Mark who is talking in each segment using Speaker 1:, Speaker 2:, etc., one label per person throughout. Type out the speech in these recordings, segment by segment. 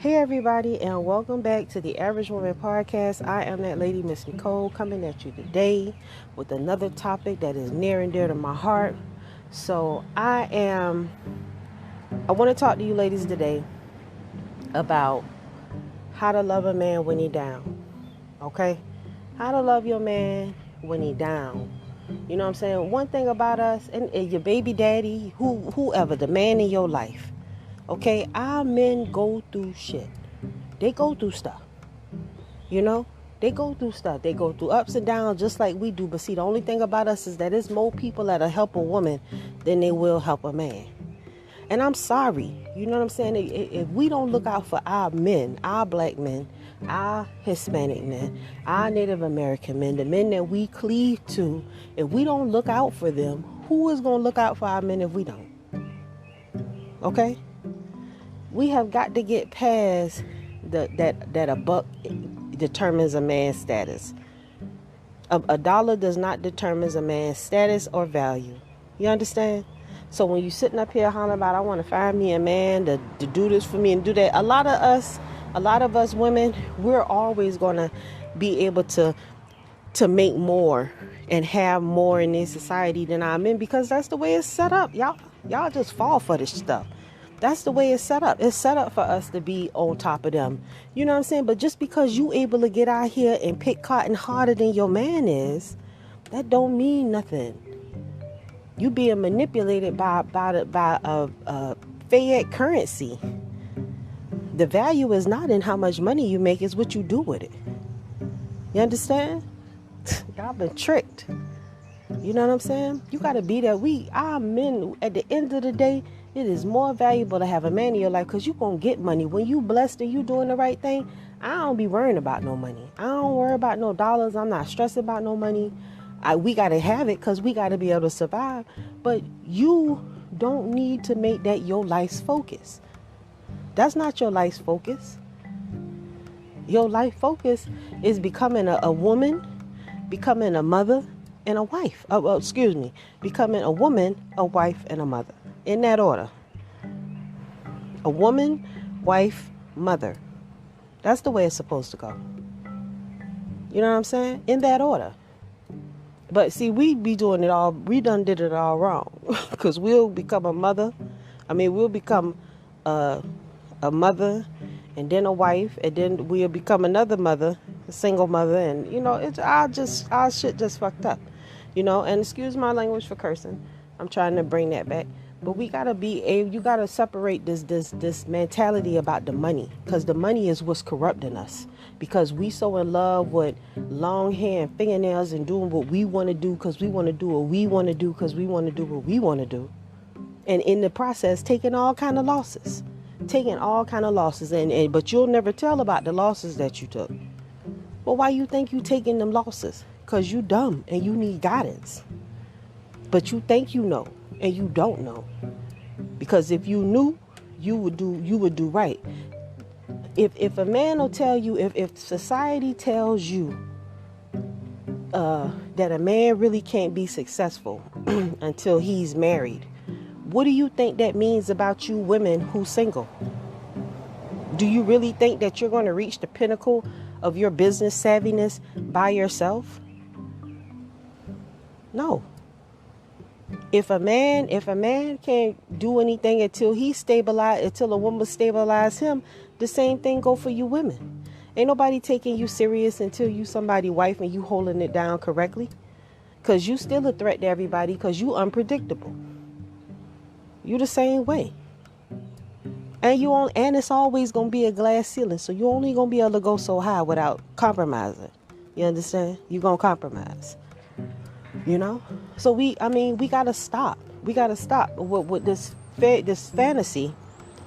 Speaker 1: Hey everybody, and welcome back to the Average Woman Podcast. I am that lady, Miss Nicole, coming at you today with another topic that is near and dear to my heart. So I want to talk to you ladies today about how to love a man when he down. Okay? How to love your man when he down. You know what I'm saying? One thing about us and your baby daddy, whoever, the man in your life. Okay, our men go through shit. They go through stuff. You know, they go through stuff. They go through ups and downs just like we do. But see, the only thing about us is that there's more people that'll help a woman than they will help a man. And I'm sorry. You know what I'm saying? If we don't look out for our men, our black men, our Hispanic men, our Native American men, the men that we cleave to, if we don't look out for them, who is going to look out for our men if we don't? Okay? We have got to get past that a buck determines a man's status. A dollar does not determine a man's status or value. You understand? So when you're sitting up here hollering about, I want to find me a man to do this for me and do that, a lot of us women, we're always going to be able to make more and have more in this society than our men, because that's the way it's set up. Y'all just fall for this stuff. That's the way it's set up. It's set up for us to be on top of them. You know what I'm saying? But just because you able to get out here and pick cotton harder than your man is, that don't mean nothing. You being manipulated by a fiat currency. The value is not in how much money you make, it's what you do with it. You understand? Y'all been tricked. You know what I'm saying? You got to be there. Our men, at the end of the day, it is more valuable to have a man in your life, because you're going to get money. When you blessed and you doing the right thing, I don't be worrying about no money. I don't worry about no dollars. I'm not stressed about no money. We got to have it because we got to be able to survive. But you don't need to make that your life's focus. That's not your life's focus. Your life focus is becoming a woman, becoming a mother, and a wife. Becoming a woman, a wife, and a mother. In that order. A woman, wife, mother. That's the way it's supposed to go. You know what I'm saying? In that order. But see, we be doing it all. We done did it all wrong. Because we'll become a mother. We'll become a mother, and then a wife, and then we'll become another mother, a single mother, and it's our shit just fucked up. And excuse my language for cursing. I'm trying to bring that back. But we gotta you gotta separate this mentality about the money, because the money is what's corrupting us. Because we so in love with long hair and fingernails and doing what we want to do because we want to do what we want to do because we want to do what we want to do, and in the process taking all kind of losses, but you'll never tell about the losses that you took. Well, why you think you taking them losses? Because you dumb and you need guidance. But you think you know and you don't know. Because if you knew, you would do right. If a man will tell you, if society tells you that a man really can't be successful until he's married, what do you think that means about you women who's single? Do you really think that you're going to reach the pinnacle of your business savviness by yourself? No. If a man can't do anything until a woman stabilize him, the same thing go for you women. Ain't nobody taking you serious until you somebody wife and you holding it down correctly. Because you still a threat to everybody, because you unpredictable. You the same way. And it's always going to be a glass ceiling. So you're only going to be able to go so high without compromising. You understand? You're going to compromise. So we got to stop. We got to stop with this fantasy.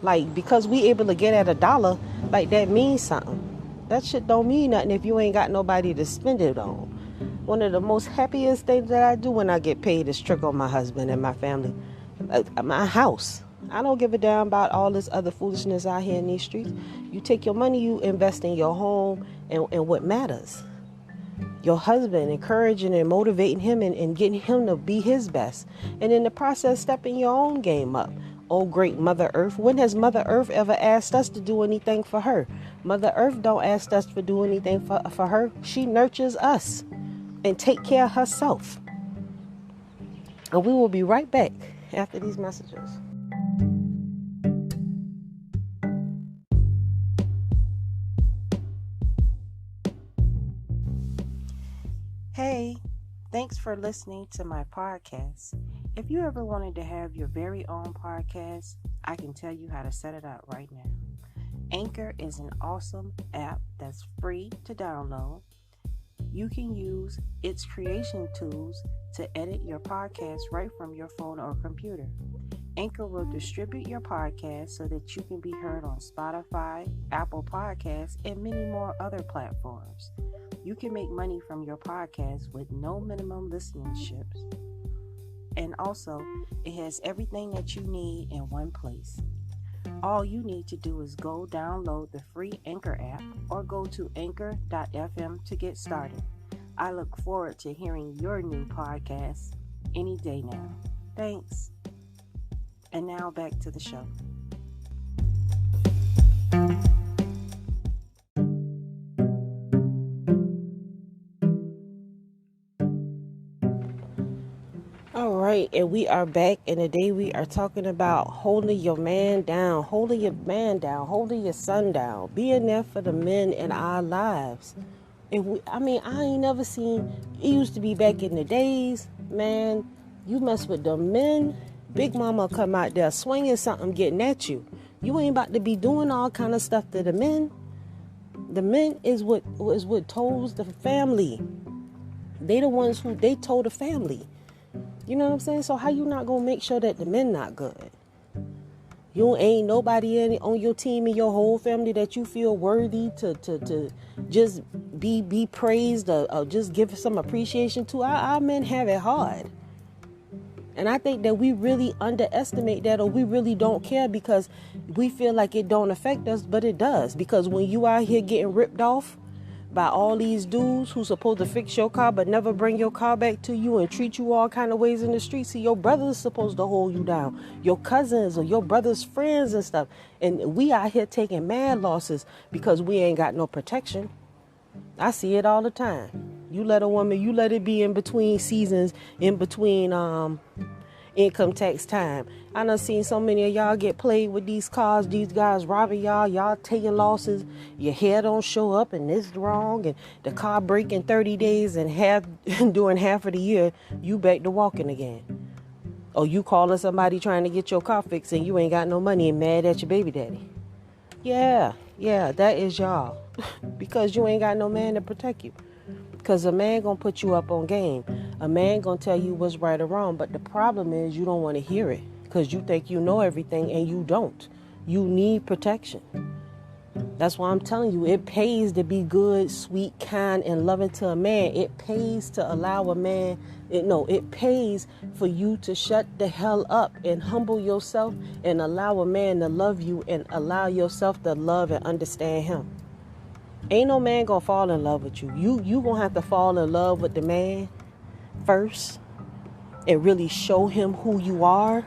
Speaker 1: Like, because we able to get at $1, like that means something. That shit don't mean nothing if you ain't got nobody to spend it on. One of the most happiest things that I do when I get paid is trick on my husband and my family. My house. I don't give a damn about all this other foolishness out here in these streets. You take your money, you invest in your home and what matters. Your husband, encouraging and motivating him and getting him to be his best. And in the process, stepping your own game up. oh great Mother Earth. When has Mother Earth ever asked us to do anything for her? Mother Earth don't ask us to do anything for her. She nurtures us and take care of herself. And we will be right back after these messages. Hey, thanks for listening to my podcast. If you ever wanted to have your very own podcast, I can tell you how to set it up right now. Anchor is an awesome app that's free to download. You can use its creation tools to edit your podcast right from your phone or computer. Anchor will distribute your podcast so that you can be heard on Spotify, Apple Podcasts, and many more other platforms. You can make money from your podcast with no minimum listenerships. And also, it has everything that you need in one place. All you need to do is go download the free Anchor app or go to anchor.fm to get started. I look forward to hearing your new podcast any day now. Thanks. And now back to the show. All right, and we are back, and today we are talking about holding your man down, holding your son down, being there for the men in our lives. I ain't never seen, it used to be back in the days, man, you mess with the men, Big Mama come out there swinging something, getting at you. You ain't about to be doing all kind of stuff to the men. The men is what told the family. They the ones who, they told the family. You know what I'm saying? So how you not gonna make sure that the men not good? You ain't nobody on your team and your whole family that you feel worthy to just be praised or just give some appreciation to. Our men have it hard. And I think that we really underestimate that, or we really don't care because we feel like it don't affect us, but it does. Because when you out here getting ripped off by all these dudes who's supposed to fix your car but never bring your car back to you and treat you all kind of ways in the street. See, your brother's supposed to hold you down, your cousins or your brother's friends and stuff. And we out here taking mad losses because we ain't got no protection. I see it all the time. You let a woman, you let it be in between seasons, in between income tax time. I done seen so many of y'all get played with these cars, these guys robbing y'all taking losses, your hair don't show up and it's wrong, and the car break in 30 days and during half of the year, you back to walking again. Or you calling somebody trying to get your car fixed and you ain't got no money and mad at your baby daddy. Yeah, that is y'all. Because you ain't got no man to protect you. Because a man gonna put you up on game. A man gonna tell you what's right or wrong. But the problem is you don't want to hear it. Because you think you know everything and you don't. You need protection. That's why I'm telling you, it pays to be good, sweet, kind, and loving to a man. It pays to allow a man, it pays for you to shut the hell up and humble yourself and allow a man to love you and allow yourself to love and understand him. Ain't no man gonna fall in love with you. You gonna have to fall in love with the man first and really show him who you are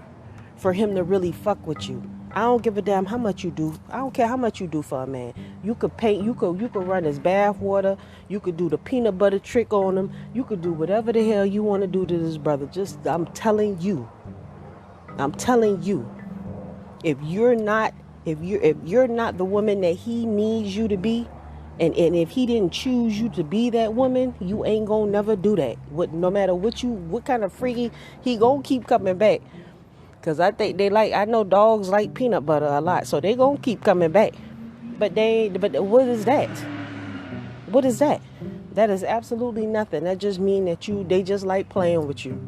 Speaker 1: for him to really fuck with you. I don't give a damn how much you do. I don't care how much you do for a man. You could paint, you could run his bath water, you could do the peanut butter trick on him, you could do whatever the hell you want to do to this brother. I'm telling you. If you're not the woman that he needs you to be, and if he didn't choose you to be that woman, you ain't gonna never do that. No matter what kind of freaky, he gonna keep coming back. Cause I think I know dogs like peanut butter a lot, so they gonna keep coming back. But what is that? What is that? That is absolutely nothing. That just mean that they just like playing with you.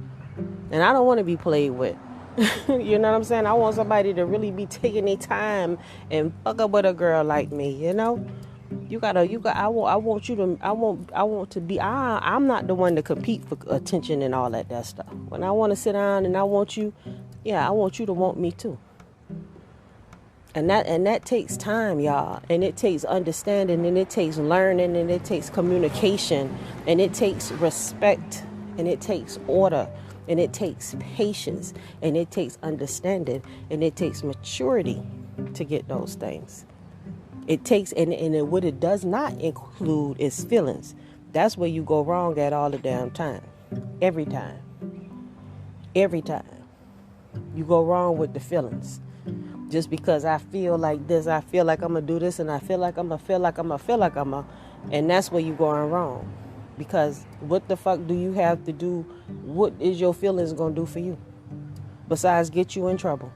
Speaker 1: And I don't want to be played with. You know what I'm saying? I want somebody to really be taking their time and fuck up with a girl like me, you know? I'm not the one to compete for attention and all that stuff. When I want to sit down and I want you to want me too. And that takes time, y'all. And it takes understanding, and it takes learning, and it takes communication, and it takes respect, and it takes order. And it takes patience, and it takes understanding, and it takes maturity to get those things. It takes, and what it does not include is feelings. That's where you go wrong at all the damn time. Every time. Every time. You go wrong with the feelings. Just because I feel like this, I feel like I'm going to do this, and I feel like I'm going to feel like I'm going to feel like I'm going to. And that's where you're going wrong. Because what the fuck do you have to do? What is your feelings going to do for you? Besides get you in trouble.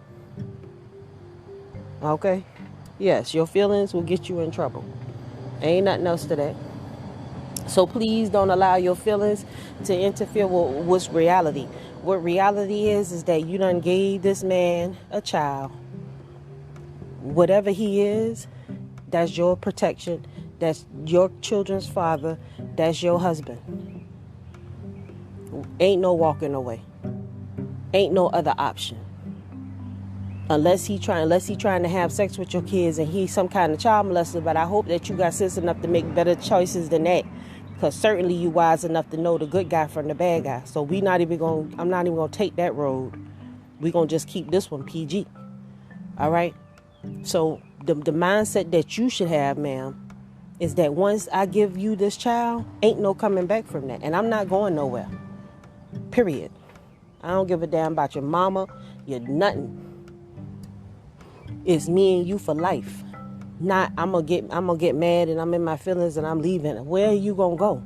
Speaker 1: Okay? Yes, your feelings will get you in trouble. Ain't nothing else to that. So please don't allow your feelings to interfere with what's reality. What reality is that you done gave this man a child. Whatever he is, that's your protection. That's your children's father. That's your husband. Ain't no walking away. Ain't no other option. Unless he trying to have sex with your kids and he's some kind of child molester. But I hope that you got sense enough to make better choices than that. Because certainly you wise enough to know the good guy from the bad guy. So I'm not even going to take that road. We're going to just keep this one PG. All right? So the mindset that you should have, ma'am, is that once I give you this child, ain't no coming back from that. And I'm not going nowhere. Period. I don't give a damn about your mama, your nothing. It's me and you for life. Not I'm gonna get mad and I'm in my feelings and I'm leaving. Where are you gonna go?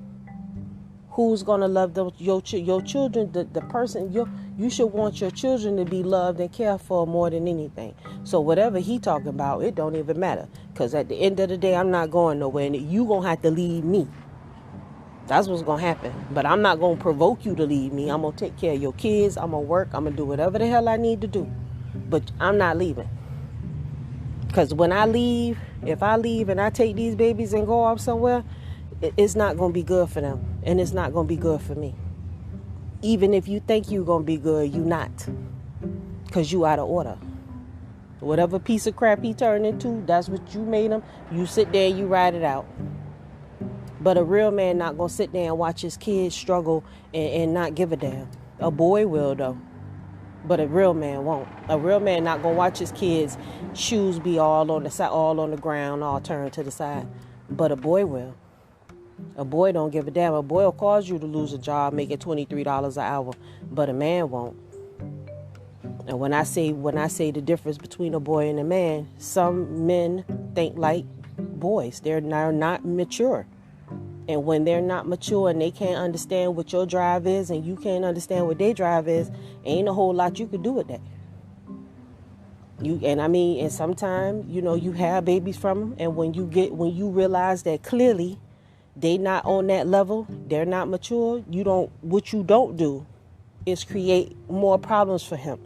Speaker 1: Who's gonna love your children? The person you should want your children to be loved and cared for more than anything. So whatever he talking about, it don't even matter. Cause at the end of the day, I'm not going nowhere, and you gonna have to leave me. That's what's gonna happen. But I'm not gonna provoke you to leave me. I'm gonna take care of your kids. I'm gonna work. I'm gonna do whatever the hell I need to do. But I'm not leaving. Because when I leave, if I leave and I take these babies and go off somewhere, it's not going to be good for them. And it's not going to be good for me. Even if you think you're going to be good, you not. Because you out of order. Whatever piece of crap he turned into, that's what you made him. You sit there and you ride it out. But a real man not going to sit there and watch his kids struggle and not give a damn. A boy will, though. But a real man won't. A real man not gonna watch his kids' shoes be all on the side, all on the ground, all turned to the side. But a boy will. A boy don't give a damn. A boy will cause you to lose a job making $23 an hour, but a man won't. And when I say the difference between a boy and a man, some men think like boys. They're not mature. And when they're not mature and they can't understand what your drive is and you can't understand what their drive is, ain't a whole lot you could do with that. And sometimes, you have babies from them, and when you realize that clearly they not on that level, they're not mature, what you don't do is create more problems for him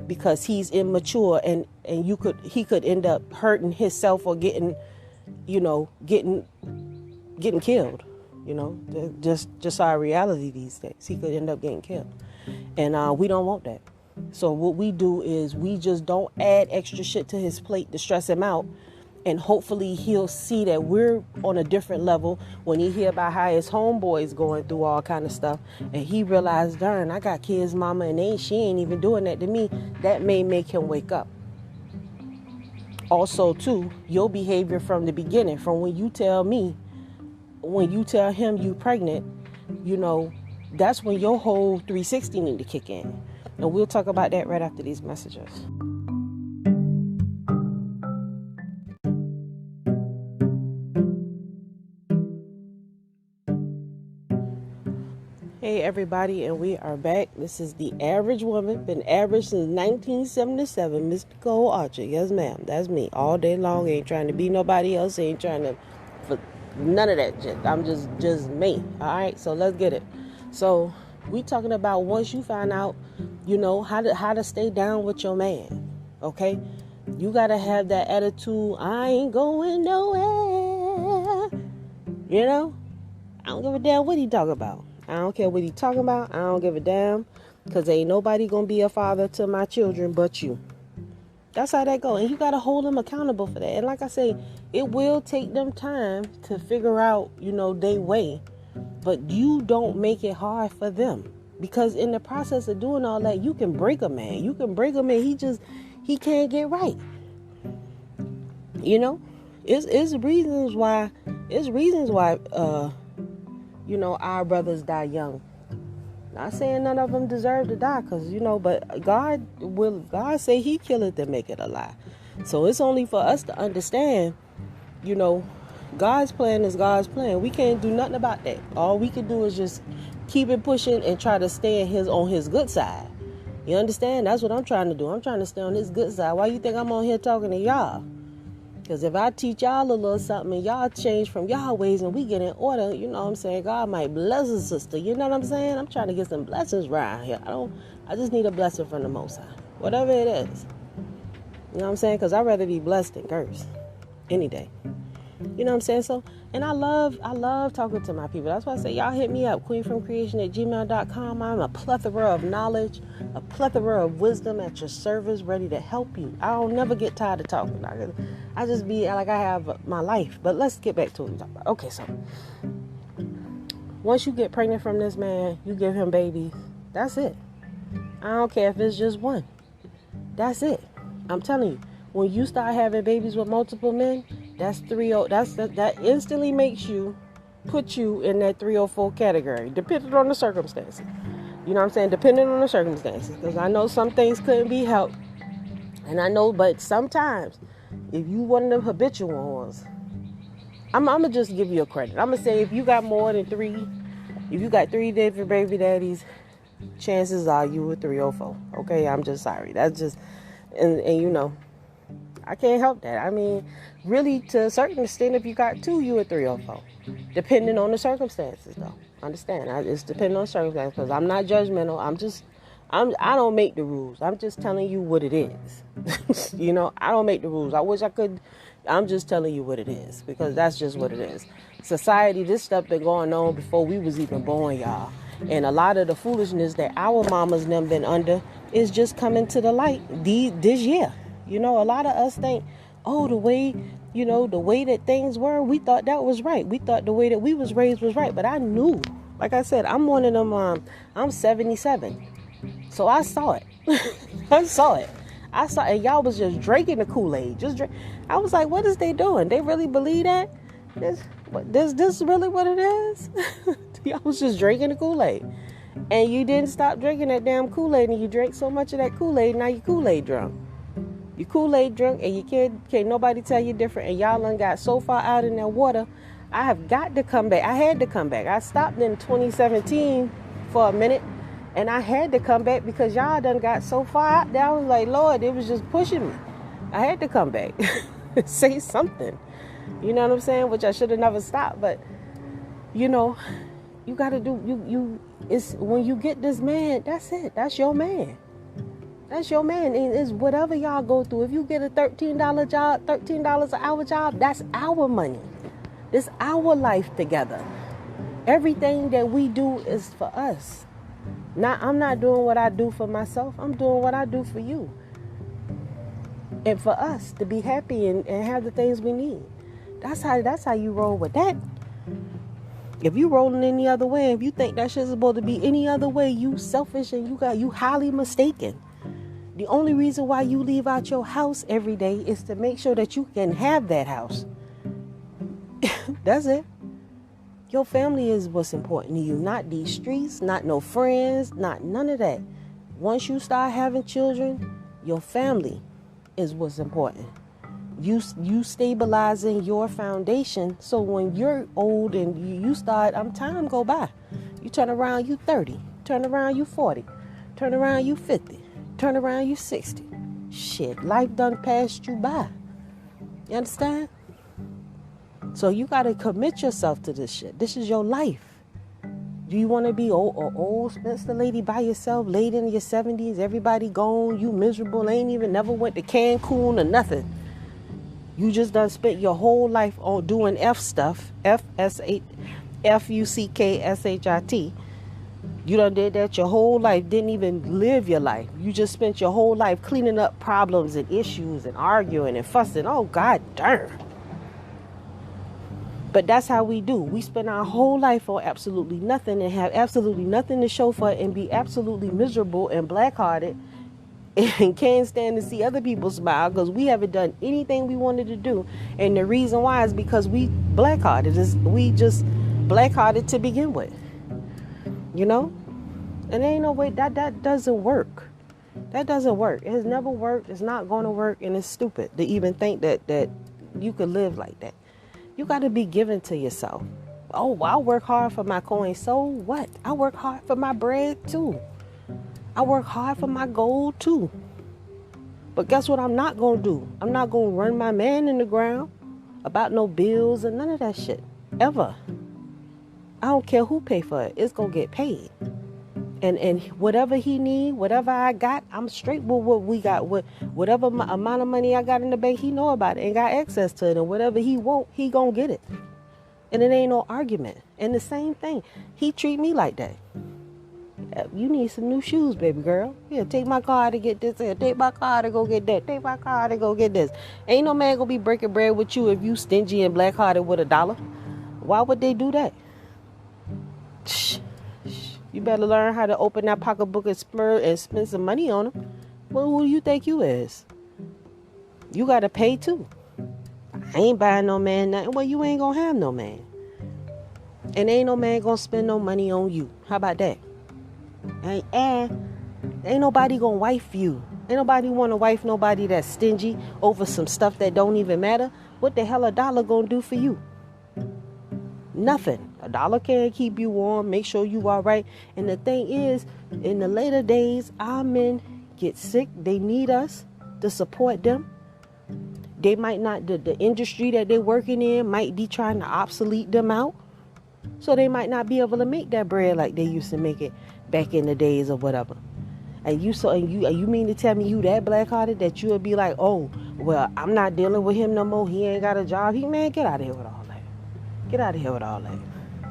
Speaker 1: because he's immature and he could end up hurting himself or getting killed. Just our reality these days. He could end up getting killed. And we don't want that. So what we do is we just don't add extra shit to his plate to stress him out. And hopefully he'll see that we're on a different level when he hear about how his homeboys going through all kind of stuff. And he realized, darn, I got kids, mama, and she ain't even doing that to me. That may make him wake up. Also, too, your behavior from the beginning, from when you tell him you pregnant, that's when your whole 360 need to kick in. And we'll talk about that right after these messages. Hey everybody, and we are back. This is The Average Woman. Been average since 1977. Miss Nicole Archer. Yes, ma'am. That's me. All day long. Ain't trying to be nobody else. Ain't trying to... none of that shit. I'm just me. All right, so let's get it. So we talking about once you find out, how to stay down with your man. Okay, you gotta have that attitude. I ain't going nowhere. I don't give a damn what he talking about. I don't care what he talking about. I don't give a damn, because ain't nobody gonna be a father to my children but you. That's how that go. And you got to hold them accountable for that. And like I say, it will take them time to figure out, their way. But you don't make it hard for them. Because in the process of doing all that, you can break a man. You can break him and he can't get right. You know? It's reasons why our brothers die young. Not saying none of them deserve to die, because but God say He killeth to make it alive. So it's only for us to understand, God's plan is God's plan. We can't do nothing about that. All we can do is just keep it pushing and try to stay on His good side. You understand? That's what I'm trying to do. I'm trying to stay on His good side. Why you think I'm on here talking to y'all? Because if I teach y'all a little something and y'all change from y'all ways and we get in order, God might bless a sister. You know what I'm saying? I'm trying to get some blessings around here. I just need a blessing from the Most High. Whatever it is. You know what I'm saying? Because I'd rather be blessed than cursed. Any day. You know what I'm saying? So, and I love talking to my people. That's why I say, y'all hit me up, queenfromcreation@gmail.com. I'm a plethora of knowledge, a plethora of wisdom at your service, ready to help you. I don't never get tired of talking. I just be like I have my life. But let's get back to what we're talking about. Okay, so once you get pregnant from this man, you give him babies. That's it. I don't care if it's just one. That's it. I'm telling you, when you start having babies with multiple men, that instantly put you in that 304 category, depending on the circumstances. You know what I'm saying? Depending on the circumstances. Because I know some things couldn't be helped. And I know, but sometimes, if you one of the habitual ones, I'm going to just give you a credit. I'm going to say if you got more than three, if you got 3 different baby daddies, chances are you were 304. Okay? I'm just sorry. That's just, and I can't help that. I mean, really, to a certain extent, if you got 2, you a 304. Depending on the circumstances, though. Understand? It's depending on circumstances, because I'm not judgmental. I don't make the rules. I'm just telling you what it is. I don't make the rules. I wish I could. I'm just telling you what it is, because that's just what it is. Society, this stuff been going on before we was even born, y'all. And a lot of the foolishness that our mamas and them been under is just coming to the light this year. A lot of us think, the way that things were, we thought that was right. We thought the way that we was raised was right. But I knew, like I said, I'm one of them, I'm 77. So I saw it. I saw it. And y'all was just drinking the Kool-Aid. I was like, what is they doing? They really believe that? This really what it is? Y'all was just drinking the Kool-Aid. And you didn't stop drinking that damn Kool-Aid, and you drank so much of that Kool-Aid, now you Kool-Aid drunk. You Kool-Aid drunk, and you can't nobody tell you different, and y'all done got so far out in that water. I have got to come back. I had to come back. I stopped in 2017 for a minute, and I had to come back because y'all done got so far out there. I was like, Lord, it was just pushing me. I had to come back. Say something. You know what I'm saying? Which I should have never stopped, but you got to do, it's when you get this man, that's it. That's your man. That's your man. And it's whatever y'all go through. If you get a $13 job, $13 an hour job, that's our money. It's our life together. Everything that we do is for us. I'm not doing what I do for myself. I'm doing what I do for you. And for us to be happy and have the things we need. That's how you roll with that. If you rolling any other way, if you think that shit's supposed to be any other way, you selfish and you highly mistaken. The only reason why you leave out your house every day is to make sure that you can have that house. That's it. Your family is what's important to you, not these streets, not no friends, not none of that. Once you start having children, your family is what's important. You stabilizing your foundation, so when you're old and you start, time go by. You turn around, you 30. Turn around, you 40. Turn around, you 50. Turn around, you 60. Shit, life done passed you by. You understand? So you got to commit yourself to this shit. This is your life. Do you want to be old Spencer lady by yourself, late in your 70s, everybody gone, you miserable, ain't even never went to Cancun or nothing? You just done spent your whole life on doing F stuff, Fuckshit. You done did that your whole life, didn't even live your life. You just spent your whole life cleaning up problems and issues and arguing and fussing. Oh, God damn. But that's how we do. We spend our whole life on absolutely nothing and have absolutely nothing to show for it and be absolutely miserable and black-hearted and can't stand to see other people smile because we haven't done anything we wanted to do. And the reason why is because we black-hearted. We just black-hearted to begin with. You know? And there ain't no way that doesn't work. That doesn't work. It has never worked. It's not going to work. And it's stupid to even think that you could live like that. You got to be given to yourself. Oh, I work hard for my coin. So what? I work hard for my bread too. I work hard for my gold too. But guess what I'm not going to do? I'm not going to run my man in the ground about no bills and none of that shit. Ever. I don't care who pay for it. It's going to get paid. And whatever he need, whatever I got, I'm straight with what we got. Whatever amount of money I got in the bank, he know about it and got access to it. And whatever he want, he gonna get it. And it ain't no argument. And the same thing, he treat me like that. You need some new shoes, baby girl. Here, take my car to get this. Here, take my car to go get that. Take my car to go get this. Ain't no man gonna be breaking bread with you if you stingy and black-hearted with $1. Why would they do that? Shh. You better learn how to open that pocketbook and spend some money on them. Well, who do you think you is? You got to pay too. I ain't buying no man nothing. Well, you ain't going to have no man. And ain't no man going to spend no money on you. How about that? And ain't nobody going to wife you. Ain't nobody want to wife nobody that's stingy over some stuff that don't even matter. What the hell $1 going to do for you? Nothing. $1 can't keep you warm, make sure you all right. And the thing is, in the later days, our men get sick. They need us to support them. They might not, the industry that they're working in might be trying to obsolete them out. So they might not be able to make that bread like they used to make it back in the days or whatever. And you mean to tell me you that black-hearted that you would be like, oh, well, I'm not dealing with him no more. He ain't got a job. Man, get out of here with all that. Get out of here with all that.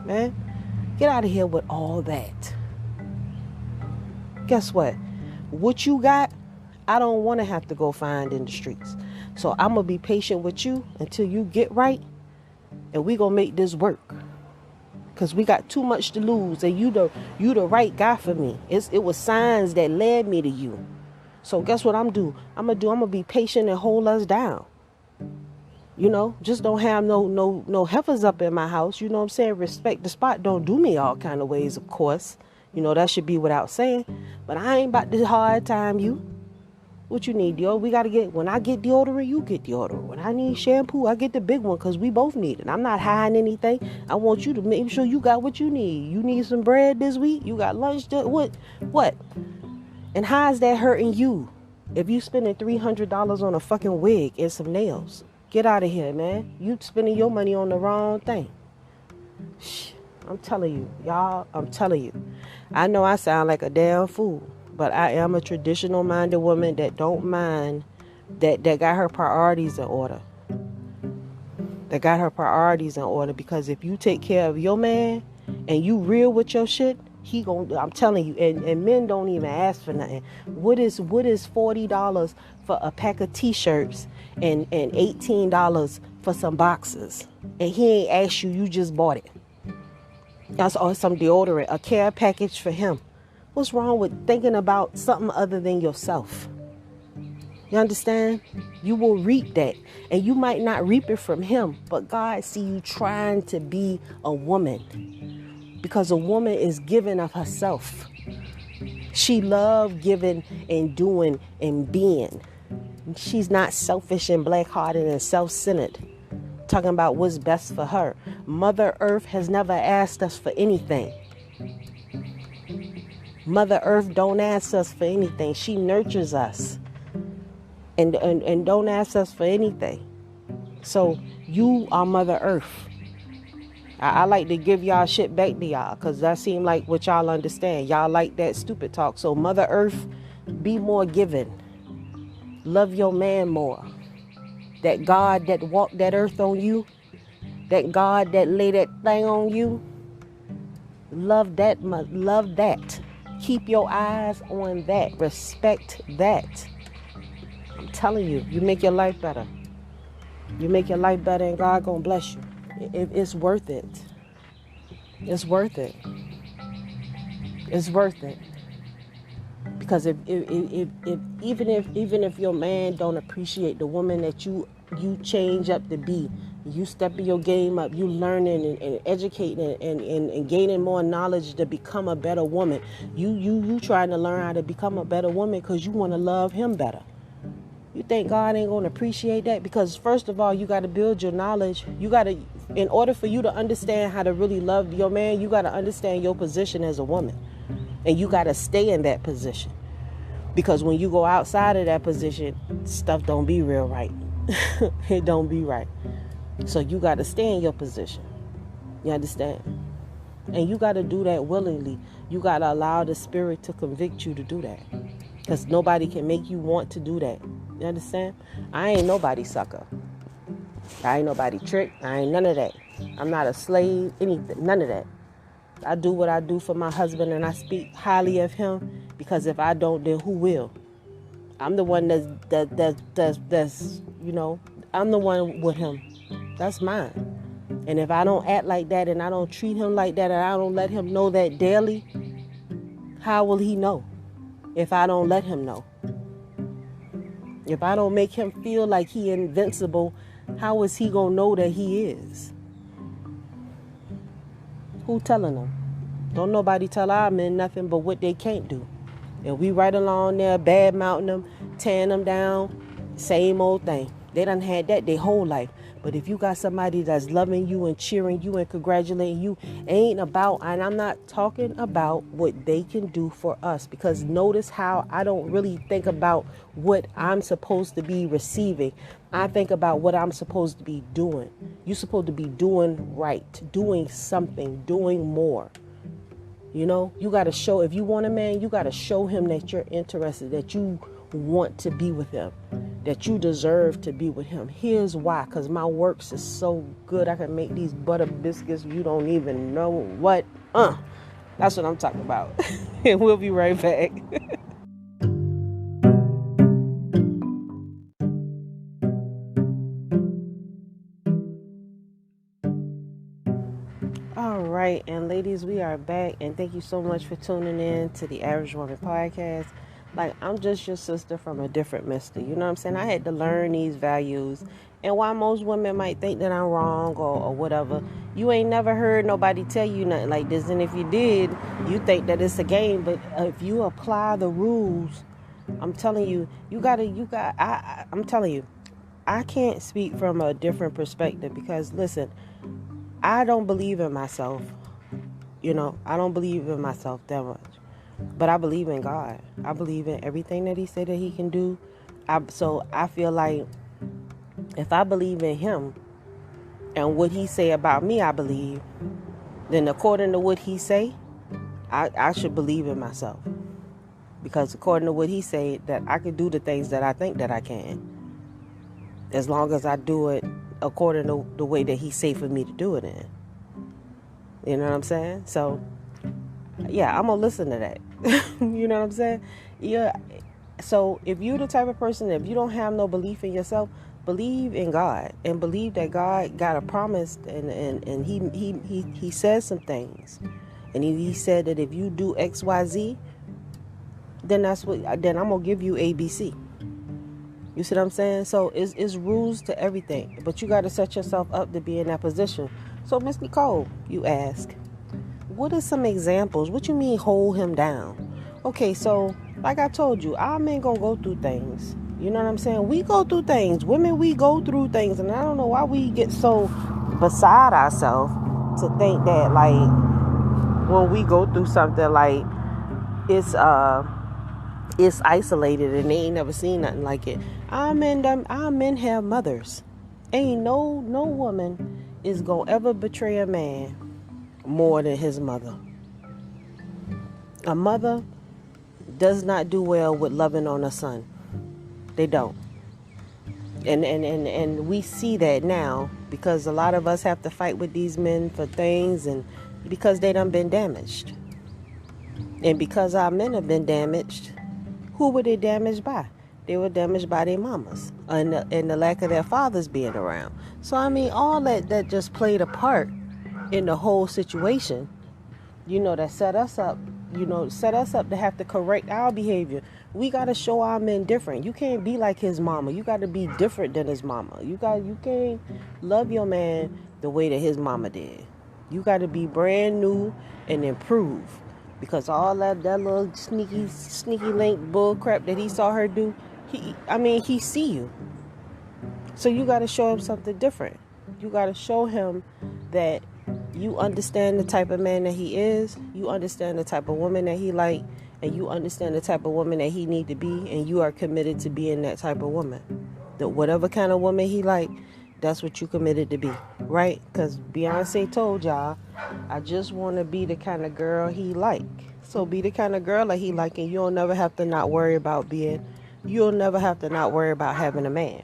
Speaker 1: Man, get out of here with all that. Guess what? What you got, I don't want to have to go find in the streets. So I'm going to be patient with you until you get right. And we going to make this work. Because we got too much to lose. And you the right guy for me. It was signs that led me to you. So guess what I'm going to do? I'm going to be patient and hold us down. You know, just don't have no heifers up in my house. You know what I'm saying? Respect the spot. Don't do me all kind of ways, of course. You know, that should be without saying. But I ain't about to hard time you. What you need, deodorant? We got to get, when I get deodorant, you get deodorant. When I need shampoo, I get the big one because we both need it. I'm not hiding anything. I want you to make sure you got what you need. You need some bread this week? You got lunch? What? And how's that hurting you if you spending $300 on a fucking wig and some nails? Get out of here, man. You spending your money on the wrong thing. Shh, I'm telling you, y'all, I know I sound like a damn fool, but I am a traditional minded woman that don't mind, that got her priorities in order. Because if you take care of your man and you real with your shit, I'm telling you, and men don't even ask for nothing. What is $40 for a pack of t-shirts and $18 for some boxes? And he ain't asked you, you just bought it. That's all, some deodorant, a care package for him. What's wrong with thinking about something other than yourself? You understand? You will reap that. And you might not reap it from him, but God see you trying to be a woman. Because a woman is giving of herself. She loves giving and doing and being. She's not selfish and black-hearted and self-centered. Talking about what's best for her. Mother Earth has never asked us for anything. Mother Earth don't ask us for anything. She nurtures us. And don't ask us for anything. So you are Mother Earth. I like to give y'all shit back to y'all because that seem like what y'all understand. Y'all like that stupid talk. So Mother Earth, be more giving. Love your man more. That God that walked that earth on you, that God that laid that thing on you, love that. Love that. Keep your eyes on that. Respect that. I'm telling you, you make your life better. You make your life better and God gonna bless you. It's worth it. It's worth it. It's worth it. Because if even if your man don't appreciate the woman that you change up to be, you stepping your game up, you learning and educating and gaining more knowledge to become a better woman. You trying to learn how to become a better woman because you want to love him better. You think God ain't going to appreciate that? Because first of all, you got to build your knowledge. You got to, in order for you to understand how to really love your man, you got to understand your position as a woman. And you got to stay in that position. Because when you go outside of that position, stuff don't be real right. It don't be right. So you got to stay in your position. You understand? And you got to do that willingly. You got to allow the Spirit to convict you to do that. Because nobody can make you want to do that. You understand? I ain't nobody sucker. I ain't nobody trick. I ain't none of that. I'm not a slave, anything, none of that. I do what I do for my husband, and I speak highly of him, because if I don't, then who will? I'm the one that's you know, I'm the one with him. That's mine. And if I don't act like that, and I don't treat him like that, and I don't let him know that daily, how will he know if I don't let him know? If I don't make him feel like he invincible, how is he gonna know that he is? Who telling them? Don't nobody tell our men nothing but what they can't do. And we right along there bad mouthing them, tearing them down, same old thing. They done had that their whole life. But if you got somebody that's loving you and cheering you and congratulating you, ain't about, and I'm not talking about what they can do for us, because notice how I don't really think about what I'm supposed to be receiving. I think about what I'm supposed to be doing. You're supposed to be doing right, doing something, doing more. You know, you got to show, if you want a man, you got to show him that you're interested, that you want to be with him, that you deserve to be with him. Here's why: because my works is so good, I can make these butter biscuits you don't even know what. That's what I'm talking about. And we'll be right back. All right, and ladies, we are back, and thank you so much for tuning in to the Average Woman Podcast. Like, I'm just your sister from a different mister. You know what I'm saying? I had to learn these values. And while most women might think that I'm wrong or whatever, you ain't never heard nobody tell you nothing like this. And if you did, you think that it's a game. But if you apply the rules, I'm telling you, I'm telling you, I can't speak from a different perspective, because listen, I don't believe in myself. You know, I don't believe in myself that much. But I believe in God. I believe in everything that he said that he can do. So I feel like if I believe in him and what he say about me, I believe, then according to what he say, I should believe in myself. Because according to what he say, that I can do the things that I think that I can, as long as I do it according to the way that he say for me to do it in. You know what I'm saying? So yeah, I'm gonna listen to that. You know what I'm saying? Yeah. So if you're the type of person, if you don't have no belief in yourself, believe in God, and believe that God got a promise, and he says some things, and he said that if you do XYZ, then I'm gonna give you ABC. You see what I'm saying? So it's rules to everything, but you got to set yourself up to be in that position. So Miss Nicole, you ask, what are some examples? What you mean hold him down? Okay, so like I told you, our men gonna go through things. You know what I'm saying? We go through things. Women, we go through things, and I don't know why we get so beside ourselves to think that, like, when we go through something, like it's isolated and they ain't never seen nothing like it. Our men have mothers. Ain't no woman is gonna ever betray a man more than his mother. A mother does not do well with loving on a son. They don't. And we see that now, because a lot of us have to fight with these men for things, and because they done been damaged. And because our men have been damaged, who were they damaged by? they were damaged by their mamas and the lack of their fathers being around. So I mean, all that just played a part in the whole situation, that set us up, to have to correct our behavior. We got to show our men different. You can't be like his mama. You got to be different than his mama. You can't love your man the way that his mama did. You got to be brand new and improve, because all that little sneaky link bull crap that he saw her do, he see you. So you got to show him something different. You got to show him that you understand the type of man that he is, you understand the type of woman that he like, and you understand the type of woman that he need to be, and you are committed to being that type of woman. That whatever kind of woman he like, that's what you committed to be, right? Because Beyonce told y'all, I just want to be the kind of girl he like. So be the kind of girl that he like, and you'll never have to not worry about having a man.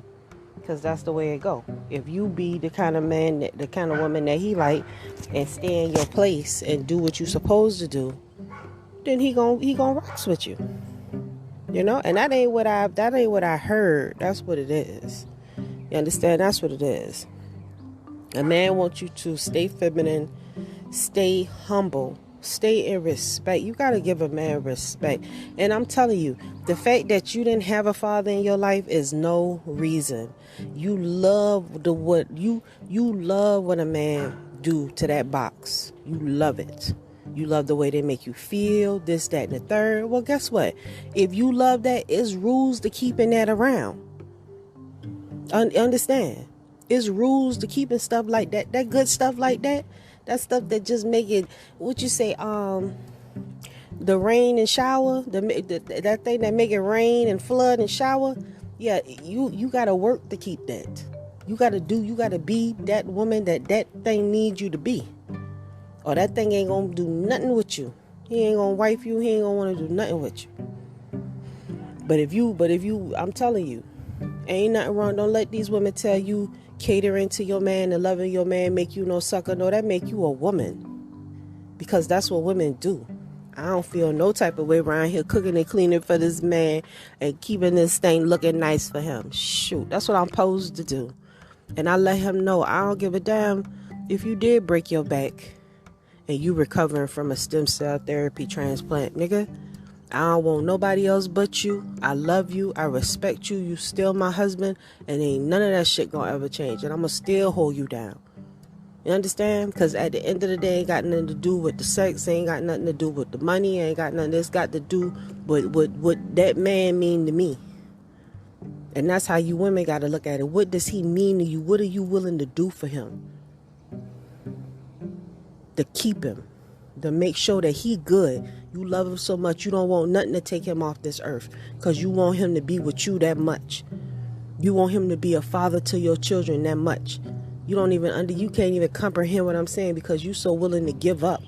Speaker 1: Because that's the way it go. If you be the kind of man, the kind of woman that he like, and stay in your place and do what you supposed to do, then he gon' rocks with you. And that ain't what I heard. That's what it is. You understand? That's what it is. A man wants you to stay feminine, stay humble, stay in respect. You got to give a man respect. And I'm telling you, the fact that you didn't have a father in your life is no reason. You love what a man do to that box. You love it. You love the way they make you feel, this, that, and the third. Well, guess what? If you love that, it's rules to keeping that around. Understand? It's rules to keeping stuff like that. That good stuff like that. That stuff that just make it, what you say, the rain and shower, that thing that make it rain and flood and shower. Yeah, you got to work to keep that. You got to be that woman that thing needs you to be. Or that thing ain't going to do nothing with you. He ain't going to wife you. He ain't going to want to do nothing with you. But if you, I'm telling you, ain't nothing wrong. Don't let these women tell you catering to your man and loving your man make you no sucker. No, that make you a woman. Because that's what women do. I don't feel no type of way around here cooking and cleaning for this man and keeping this thing looking nice for him. Shoot, that's what I'm supposed to do. And I let him know I don't give a damn if you did break your back and you recovering from a stem cell therapy transplant, nigga. I don't want nobody else but you. I love you. I respect you. You still my husband. And ain't none of that shit gonna ever change. And I'm gonna still hold you down. You understand? Because at the end of the day, ain't got nothing to do with the sex. Ain't got nothing to do with the money. Ain't got nothing. It's got to do with what that man mean to me. And that's how you women got to look at it. What does he mean to you? What are you willing to do for him? To keep him. To make sure that he good. You love him so much, you don't want nothing to take him off this earth. Because you want him to be with you that much. You want him to be a father to your children that much. You can't even comprehend what I'm saying because you're so willing to give up.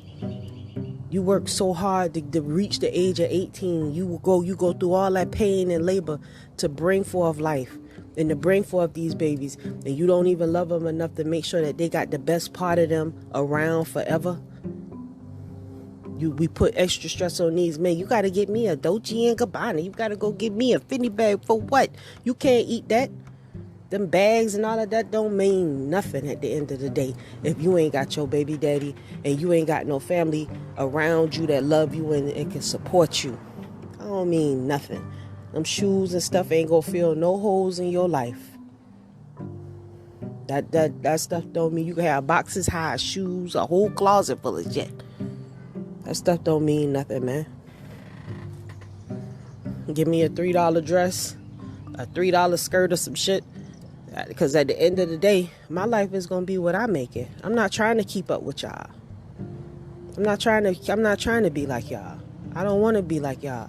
Speaker 1: You work so hard to reach the age of 18. You go through all that pain and labor to bring forth life and to bring forth these babies. And you don't even love them enough to make sure that they got the best part of them around forever. We put extra stress on these men. You got to get me a Dolce & Gabbana. You got to go get me a Fendi bag for what? You can't eat that. Them bags and all of that don't mean nothing at the end of the day if you ain't got your baby daddy and you ain't got no family around you that love you and can support you. I don't mean nothing. Them shoes and stuff ain't gonna fill no holes in your life. That stuff don't mean you can have boxes high of shoes, a whole closet full of shit. That stuff don't mean nothing, man. Give me a $3 dress, a $3 skirt or some shit. Because at the end of the day, my life is going to be what I make it. I'm not trying to keep up with y'all. I'm not trying to be like y'all. I don't want to be like y'all.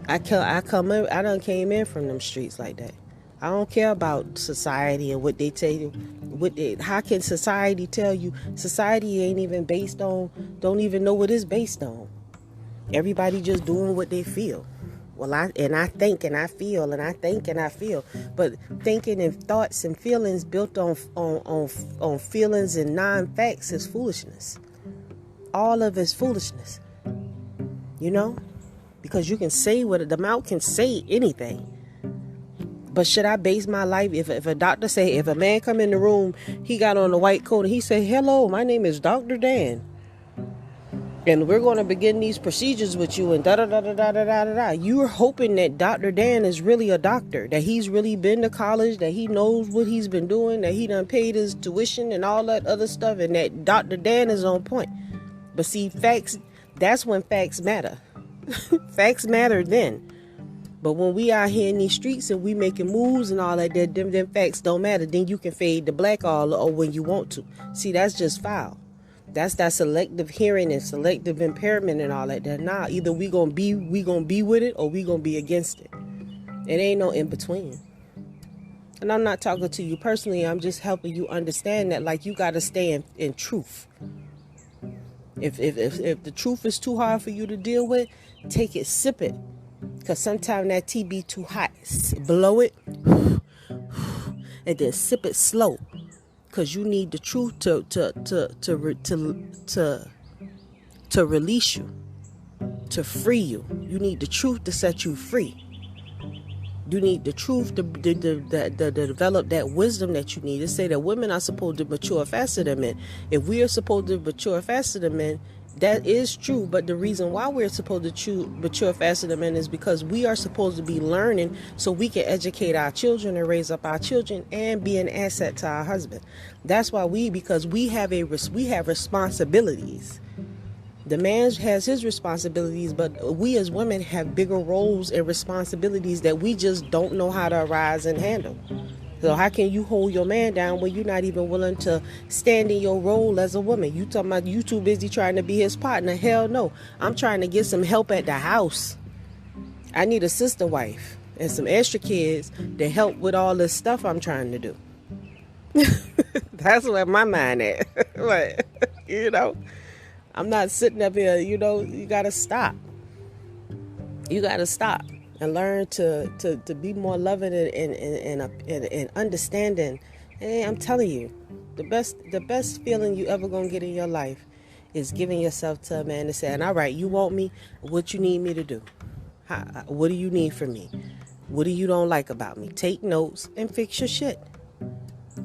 Speaker 1: I done came in from them streets like that. I don't care about society and what they tell you. How can society tell you? Society ain't even based on, don't even know what it's based on. Everybody just doing what they feel. Well, I think and I feel and I think and I feel. But thinking and thoughts and feelings built on feelings and non-facts is foolishness. All of it's foolishness. You know? Because you can say the mouth can say anything. But should I base my life, if a doctor say, if a man come in the room, he got on a white coat and he say, hello, my name is Dr. Dan, and we're going to begin these procedures with you, and da da da da da da da da. You're hoping that Dr. Dan is really a doctor, that he's really been to college, that he knows what he's been doing, that he done paid his tuition and all that other stuff, and that Dr. Dan is on point. But see, facts, that's when facts matter. Facts matter then. But when we out here in these streets and we making moves and all that, them facts don't matter. Then you can fade the black all or when you want to. See, that's just foul. That's that selective hearing and selective impairment and all that. Nah, either we gonna be with it or we gonna be against it. It ain't no in between. And I'm not talking to you personally. I'm just helping you understand that, like, you gotta stay in truth. If the truth is too hard for you to deal with, take it, sip it. Because sometimes that tea be too hot. Blow it and then sip it slow. Because you need the truth to release you, to free you. You need the truth to set you free. You need the truth to develop that wisdom that you need. To say that women are supposed to mature faster than men. If we are supposed to mature faster than men, that is true. But the reason why we're supposed to mature faster than men is because we are supposed to be learning so we can educate our children and raise up our children and be an asset to our husband. That's why because we have responsibilities. The man has his responsibilities, but we as women have bigger roles and responsibilities that we just don't know how to arise and handle. So how can you hold your man down when you're not even willing to stand in your role as a woman? You talking about you too busy trying to be his partner? Hell no. I'm trying to get some help at the house. I need a sister wife and some extra kids to help with all this stuff I'm trying to do. That's where my mind at. But, I'm not sitting up here, you got to stop. You got to stop and learn to be more loving and understanding. And I'm telling you, the best feeling you ever going to get in your life is giving yourself to a man and saying, all right, you want me? What you need me to do? What do you need from me? What do you don't like about me? Take notes and fix your shit.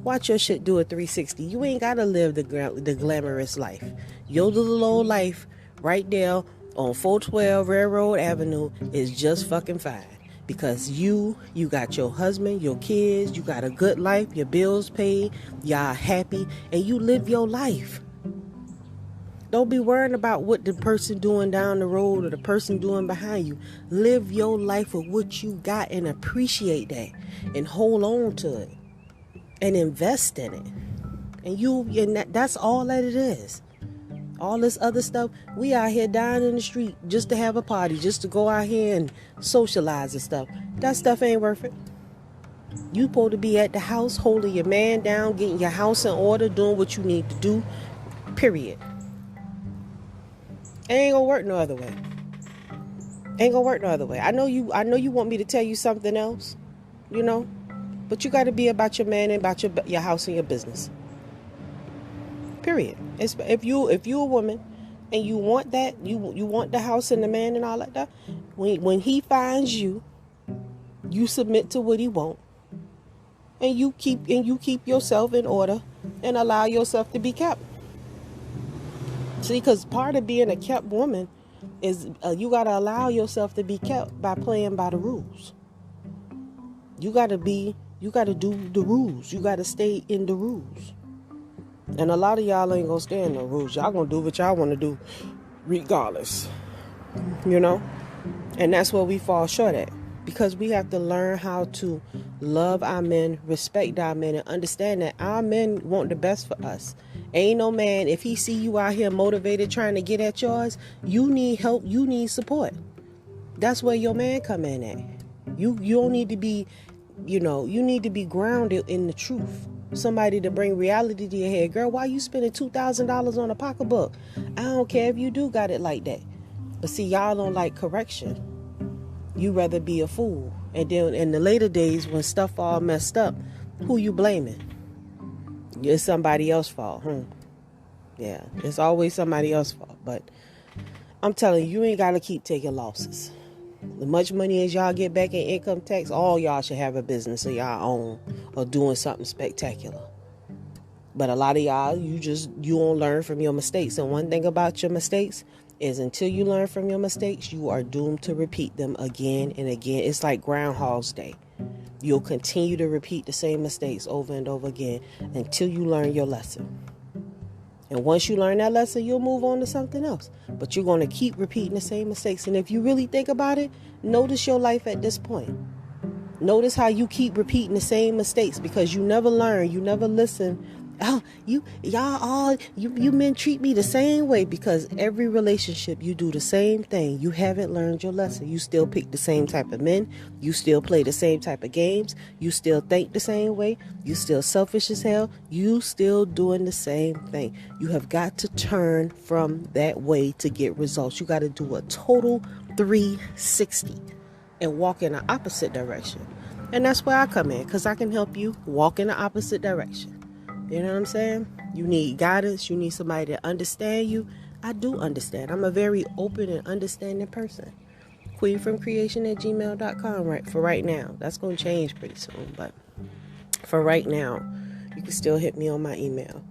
Speaker 1: Watch your shit do a 360. You ain't got to live the glamorous life. Your little old life right there on 412 Railroad Avenue is just fucking fine. Because you got your husband, your kids, you got a good life, your bills paid, y'all happy, and you live your life. Don't be worrying about what the person doing down the road or the person doing behind you. Live your life with what you got and appreciate that and hold on to it and invest in it. And that's all that it is. All this other stuff, we out here dying in the street just to have a party, just to go out here and socialize and stuff. That stuff ain't worth it. You supposed to be at the house holding your man down, getting your house in order, doing what you need to do, period. It ain't gonna work no other way. Ain't gonna work no other way. I know you want me to tell you something else, but you got to be about your man and about your house and your business. Period. If you a woman and you want that, you want the house and the man and all that stuff, when he finds you, you submit to what he want, and you keep yourself in order and allow yourself to be kept. See, because part of being a kept woman is you got to allow yourself to be kept by playing by the rules. You got to do the rules. You got to stay in the rules. And a lot of y'all ain't gonna stay in the rules. Y'all gonna do what y'all want to do regardless. And that's where we fall short at. Because we have to learn how to love our men, respect our men, and understand that our men want the best for us. Ain't no man, if he see you out here motivated trying to get at yours, you need help, you need support. That's where your man come in at. You don't need to be, you need to be grounded in the truth. Somebody to bring reality to your head. Girl, why you spending $2,000 on a pocketbook? I don't care if you do got it like that. But see, y'all don't like correction. You rather be a fool. And then in the later days when stuff all messed up, who you blaming? It's somebody else's fault. Yeah, it's always somebody else's fault. But I'm telling you, you ain't got to keep taking losses. As much money as y'all get back in income tax, all y'all should have a business of y'all own or doing something spectacular. But a lot of y'all, you don't learn from your mistakes. And one thing about your mistakes is until you learn from your mistakes, you are doomed to repeat them again and again. It's like Groundhog's Day. You'll continue to repeat the same mistakes over and over again until you learn your lesson. And once you learn that lesson, you'll move on to something else. But you're going to keep repeating the same mistakes. And if you really think about it, notice your life at this point. Notice how you keep repeating the same mistakes because you never learn, you never listen. Oh, you men treat me the same way because every relationship you do the same thing. You haven't learned your lesson. You still pick the same type of men. You still play the same type of games. You still think the same way. You still selfish as hell. You still doing the same thing. You have got to turn from that way to get results. You got to do a total 360 and walk in the opposite direction. And that's where I come in because I can help you walk in the opposite direction. You know what I'm saying? You need guidance. You need somebody to understand you. I do understand. I'm a very open and understanding person. queenfromcreation@gmail.com for right now. That's going to change pretty soon. But for right now, you can still hit me on my email.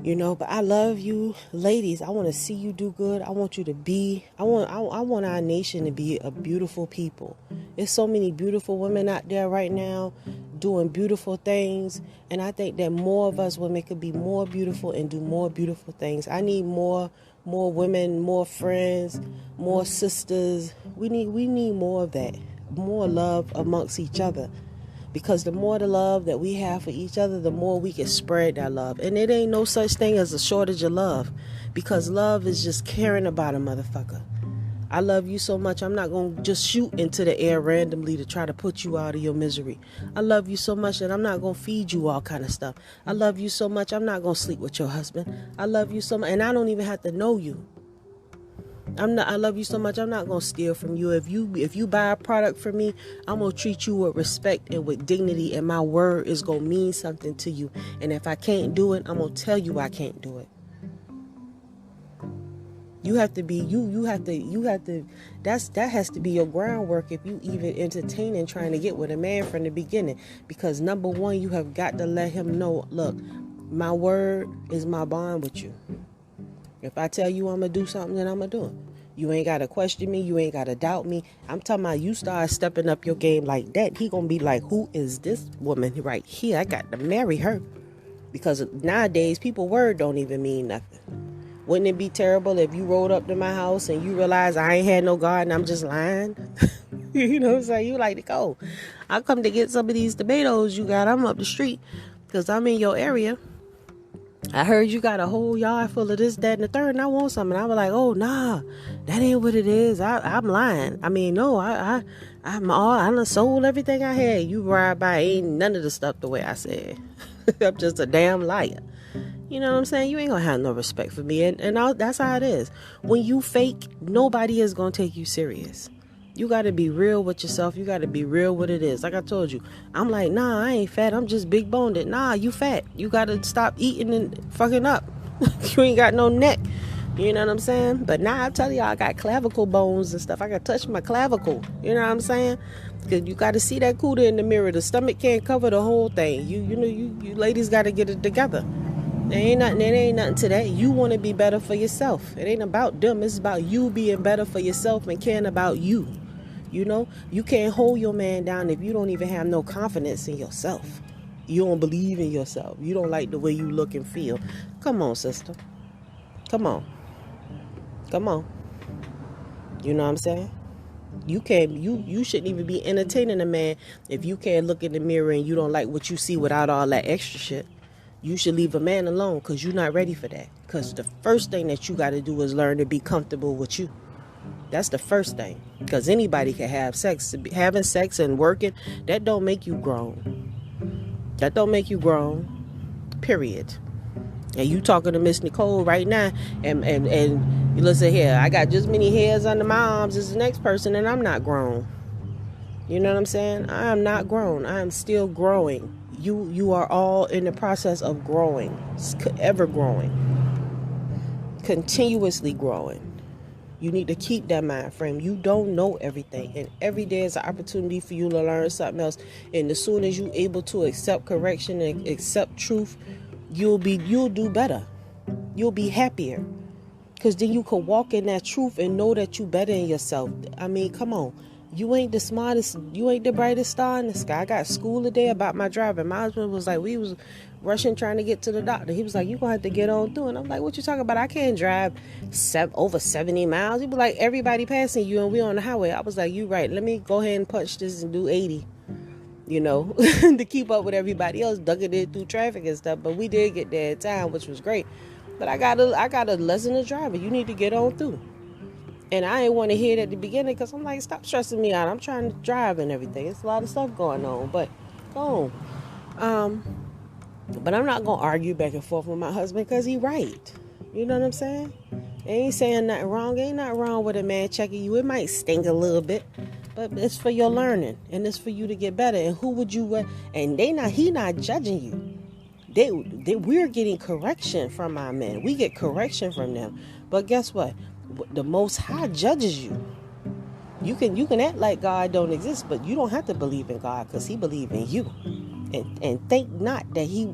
Speaker 1: But I love you, ladies. I want to see you do good. I want you to be, I want our nation to be a beautiful people. There's so many beautiful women out there right now doing beautiful things. And I think that more of us women could be more beautiful and do more beautiful things. I need more women, more friends, more sisters. We need more of that, more love amongst each other. Because the more the love that we have for each other, the more we can spread that love. And it ain't no such thing as a shortage of love. Because love is just caring about a motherfucker. I love you so much, I'm not going to just shoot into the air randomly to try to put you out of your misery. I love you so much that I'm not going to feed you all kind of stuff. I love you so much, I'm not going to sleep with your husband. I love you so much, and I don't even have to know you. I love you so much, I'm not going to steal from you. If you buy a product from me, I'm going to treat you with respect and with dignity, and my word is going to mean something to you. And if I can't do it, I'm going to tell you I can't do it. You have to be, that has to be your groundwork if you even entertaining trying to get with a man from the beginning. Because number one, you have got to let him know, look, my word is my bond with you. If I tell you I'm going to do something, then I'm going to do it. You ain't got to question me. You ain't got to doubt me. I'm talking about you start stepping up your game like that. He going to be like, who is this woman right here? I got to marry her. Because nowadays, people word don't even mean nothing. Wouldn't it be terrible if you rolled up to my house and you realize I ain't had no garden, I'm just lying? You know what I'm saying? You like to go. I come to get some of these tomatoes you got. I'm up the street because I'm in your area. I heard you got a whole yard full of this, that, and the third, and I want some. And I was like, oh, nah, that ain't what it is. I'm lying. I mean, no, I done sold everything I had. You ride by, ain't none of the stuff the way I said. I'm just a damn liar. You know what I'm saying? You ain't gonna have no respect for me. And that's how it is. When you fake, nobody is gonna take you serious. You gotta be real with yourself. You gotta be real with it is. Like I told you, I'm like, nah, I ain't fat. I'm just big boned. Nah, you fat. You gotta stop eating and fucking up. You ain't got no neck. You know what I'm saying? But now I tell you, I got clavicle bones and stuff. I got to touch my clavicle. You know what I'm saying? Because you got to see that cooter in the mirror. The stomach can't cover the whole thing. You ladies got to get it together. It ain't nothing to that. You want to be better for yourself. It ain't about them. It's about you being better for yourself and caring about you. You know, you can't hold your man down if you don't even have no confidence in yourself. You don't believe in yourself. You don't like the way you look and feel. Come on, sister. Come on. You know what I'm saying? You shouldn't even be entertaining a man if you can't look in the mirror and you don't like what you see without all that extra shit. You should leave a man alone because you're not ready for that. Because the first thing that you got to do is learn to be comfortable with you. That's the first thing. Because anybody can have sex. Having sex and working, that don't make you grown. That don't make you grown. Period. And you talking to Miss Nicole right now, and you listen here, I got just many hairs under my arms as the next person, and I'm not grown. You know what I'm saying? I am not grown. I am still growing. You are all in the process of growing, ever growing, continuously growing. You need to keep that mind frame. You don't know everything, and every day is an opportunity for you to learn something else. And as soon as you're able to accept correction and accept truth, you'll do better. You'll be happier, because then you can walk in that truth and know that you better in yourself. I mean, come on. You ain't the smartest, you ain't the brightest star in the sky. I got school today about my driving. My husband was like, we was rushing trying to get to the doctor. He was like, you gonna have to get on through. And I'm like, what you talking about? I can't drive over 70 miles. He was like, everybody passing you and we on the highway. I was like, you right. Let me go ahead and punch this and do 80, to keep up with everybody else, ducking it through traffic and stuff. But we did get there in time, which was great. But I got a lesson to drive. You need to get on through. And I ain't want to hear it at the beginning, because I'm like, stop stressing me out. I'm trying to drive and everything. It's a lot of stuff going on. But go on. But I'm not going to argue back and forth with my husband, because he right. You know what I'm saying? I ain't saying nothing wrong. Ain't nothing wrong with a man checking you. It might sting a little bit, but it's for your learning. And it's for you to get better. And who would you... And he not judging you. We're getting correction from our men. We get correction from them. But guess what? The Most High judges you. You can act like God don't exist, but you don't have to believe in God, because He believe in you. And think not that He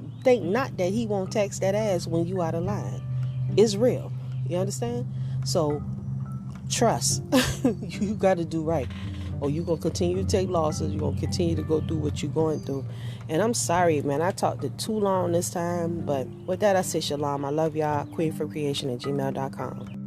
Speaker 1: won't tax that ass when you out of line. It's real. You understand? So trust. You got to do right, or you gonna continue to take losses. You're gonna continue to go through what you're going through. And I'm sorry, man, I talked it too long this time. But with that, I say shalom. I love y'all. queenforcreation@gmail.com.